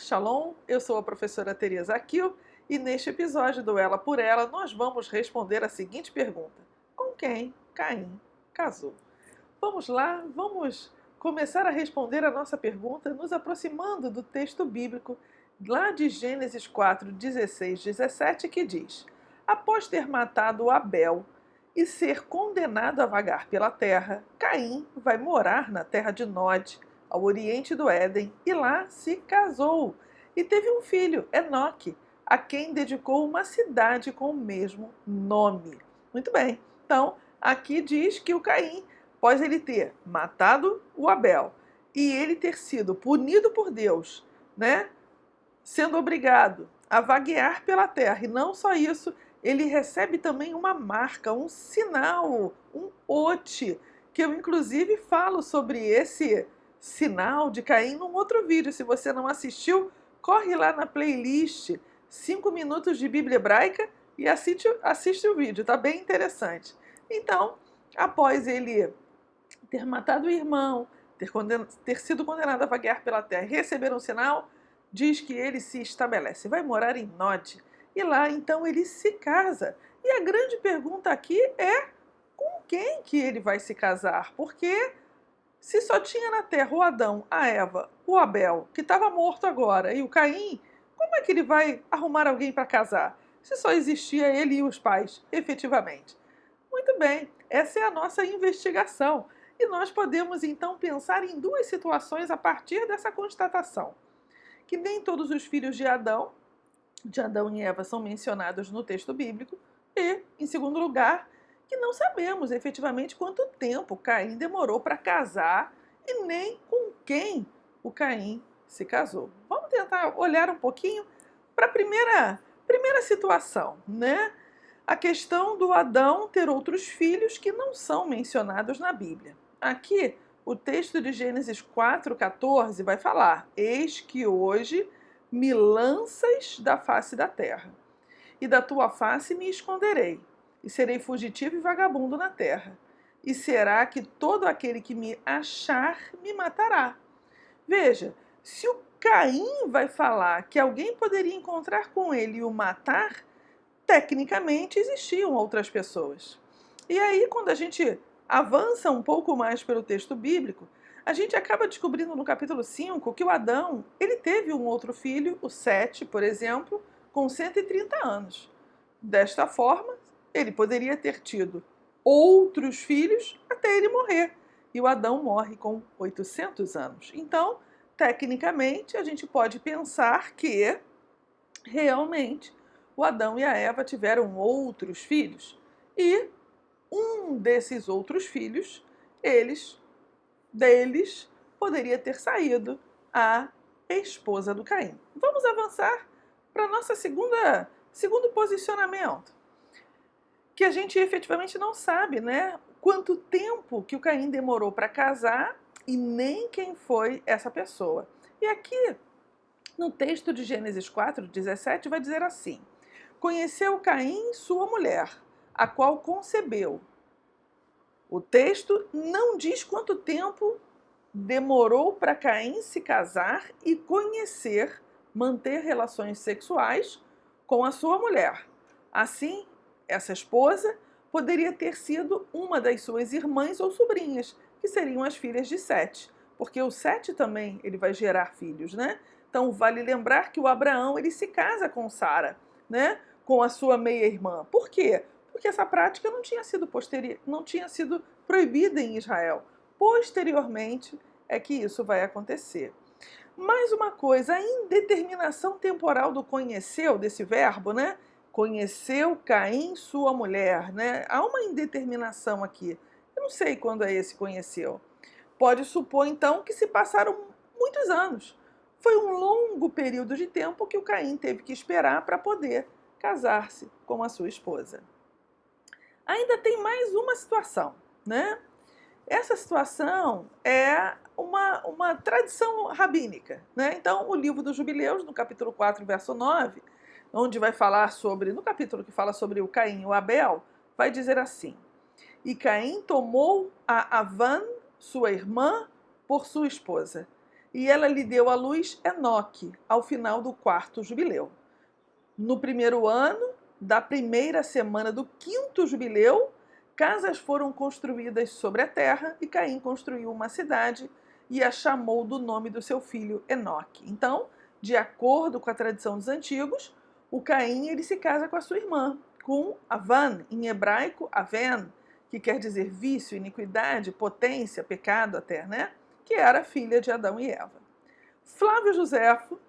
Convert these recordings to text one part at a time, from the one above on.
Shalom, eu sou a professora Teresa Akil e neste episódio do Ela por Ela nós vamos responder a seguinte pergunta: com quem Caim casou? Vamos lá, vamos começar a responder a nossa pergunta nos aproximando do texto bíblico lá de Gênesis 4, 16, 17, que diz: após ter matado Abel e ser condenado a vagar pela terra, Caim vai morar na terra de Nod, ao oriente do Éden, e lá se casou e teve um filho, Enoque, a quem dedicou uma cidade com o mesmo nome. Muito bem, então aqui diz que o Caim, após ele ter matado o Abel e ele ter sido punido por Deus, né, sendo obrigado a vaguear pela terra, e não só isso, ele recebe também uma marca, um sinal, um ote, que eu inclusive falo sobre esse sinal de Caim num outro vídeo. Se você não assistiu, corre lá na playlist 5 minutos de Bíblia Hebraica e assiste o vídeo, tá bem interessante. Então, após ele ter matado o irmão, ter sido condenado a vaguear pela terra e receber um sinal, diz que ele se estabelece, vai morar em Nod, e lá então ele se casa. E a grande pergunta aqui é com quem que ele vai se casar? Porque se só tinha na terra o Adão, a Eva, o Abel, que estava morto agora, e o Caim, como é que ele vai arrumar alguém para casar? Se só existia ele e os pais, efetivamente. Muito bem, essa é a nossa investigação. E nós podemos então pensar em duas situações a partir dessa constatação: que nem todos os filhos de Adão e Eva são mencionados no texto bíblico, e, em segundo lugar, que não sabemos efetivamente quanto tempo Caim demorou para casar e nem com quem o Caim se casou. Vamos tentar olhar um pouquinho para a primeira situação, né? A questão do Adão ter outros filhos que não são mencionados na Bíblia. Aqui, o texto de Gênesis 4,14 vai falar: eis que hoje me lanças da face da terra, e da tua face me esconderei, e serei fugitivo e vagabundo na terra. E será que todo aquele que me achar me matará. Veja, se o Caim vai falar que alguém poderia encontrar com ele e o matar, tecnicamente existiam outras pessoas. E aí, quando a gente avança um pouco mais pelo texto bíblico, a gente acaba descobrindo no capítulo 5 que o Adão, ele teve um outro filho, o Sete, por exemplo, com 130 anos. Desta forma, ele poderia ter tido outros filhos até ele morrer. E o Adão morre com 800 anos. Então, tecnicamente, a gente pode pensar que realmente o Adão e a Eva tiveram outros filhos. E um desses outros filhos, deles poderia ter saído a esposa do Caim. Vamos avançar para nosso segundo posicionamento, que a gente efetivamente não sabe, né? Quanto tempo que o Caim demorou para casar e nem quem foi essa pessoa. E aqui, no texto de Gênesis 4, 17, vai dizer assim: conheceu Caim sua mulher, a qual concebeu. O texto não diz quanto tempo demorou para Caim se casar e conhecer, manter relações sexuais com a sua mulher. Assim, essa esposa poderia ter sido uma das suas irmãs ou sobrinhas, que seriam as filhas de Sete, porque o Sete também ele vai gerar filhos, né? Então vale lembrar que o Abraão ele se casa com Sara, né? Com a sua meia-irmã. Por quê? Porque essa prática não tinha sido proibida em Israel. Posteriormente é que isso vai acontecer. Mais uma coisa, a indeterminação temporal do conheceu, desse verbo, né? Conheceu Caim sua mulher, né? Há uma indeterminação aqui. Eu não sei quando é esse conheceu. Pode supor, então, que se passaram muitos anos. Foi um longo período de tempo que o Caim teve que esperar para poder casar-se com a sua esposa. Ainda tem mais uma situação, né? Essa situação é uma tradição rabínica, né? Então, o livro dos Jubileus, no capítulo 4, verso 9, onde vai falar sobre, no capítulo que fala sobre o Caim e o Abel, vai dizer assim: e Caim tomou a Avã, sua irmã, por sua esposa, e ela lhe deu à luz Enoque, ao final do 4º jubileu. No primeiro ano da primeira semana do 5º jubileu, casas foram construídas sobre a terra e Caim construiu uma cidade e a chamou do nome do seu filho Enoque. Então, de acordo com a tradição dos antigos, o Caim ele se casa com a sua irmã, com Avan, em hebraico Aven, que quer dizer vício, iniquidade, potência, pecado até, né? Que era filha de Adão e Eva. Flávio Josefo,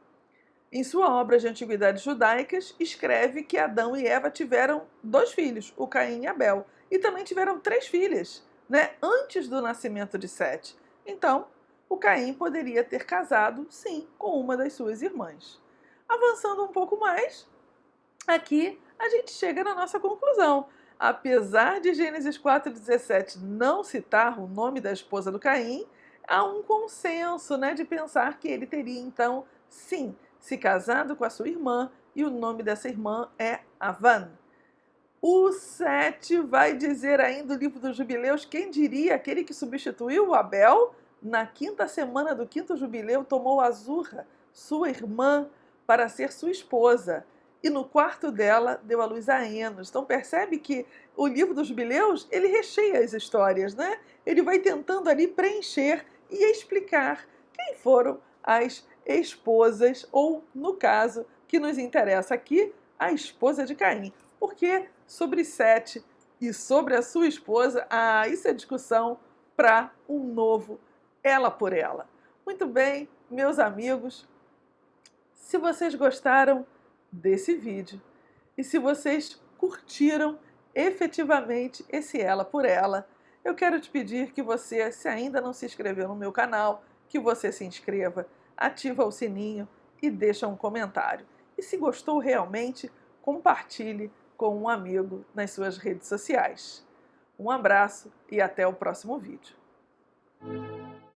em sua obra de Antiguidades Judaicas, escreve que Adão e Eva tiveram 2 filhos, o Caim e Abel, e também tiveram 3 filhas, né, antes do nascimento de Sete. Então, o Caim poderia ter casado, sim, com uma das suas irmãs. Avançando um pouco mais, aqui a gente chega na nossa conclusão. Apesar de Gênesis 4,17 não citar o nome da esposa do Caim, há um consenso, né, de pensar que ele teria, então, sim, se casado com a sua irmã, e o nome dessa irmã é Avan. O 7 vai dizer ainda o livro dos Jubileus, quem diria, aquele que substituiu o Abel, na 5ª semana do 5º jubileu, tomou Azurra, sua irmã, para ser sua esposa. E no quarto dela deu à luz a Enos. Então percebe que o livro dos Jubileus, ele recheia as histórias, né? Ele vai tentando ali preencher e explicar quem foram as esposas, ou no caso que nos interessa aqui, a esposa de Caim. Porque sobre Sete e sobre a sua esposa, isso é discussão para um novo Ela por Ela. Muito bem, meus amigos, se vocês gostaram desse vídeo e se vocês curtiram efetivamente esse Ela por Ela, eu quero te pedir que você, se ainda não se inscreveu no meu canal, que você se inscreva, ativa o sininho e deixa um comentário. E se gostou realmente, compartilhe com um amigo nas suas redes sociais. Um abraço e até o próximo vídeo.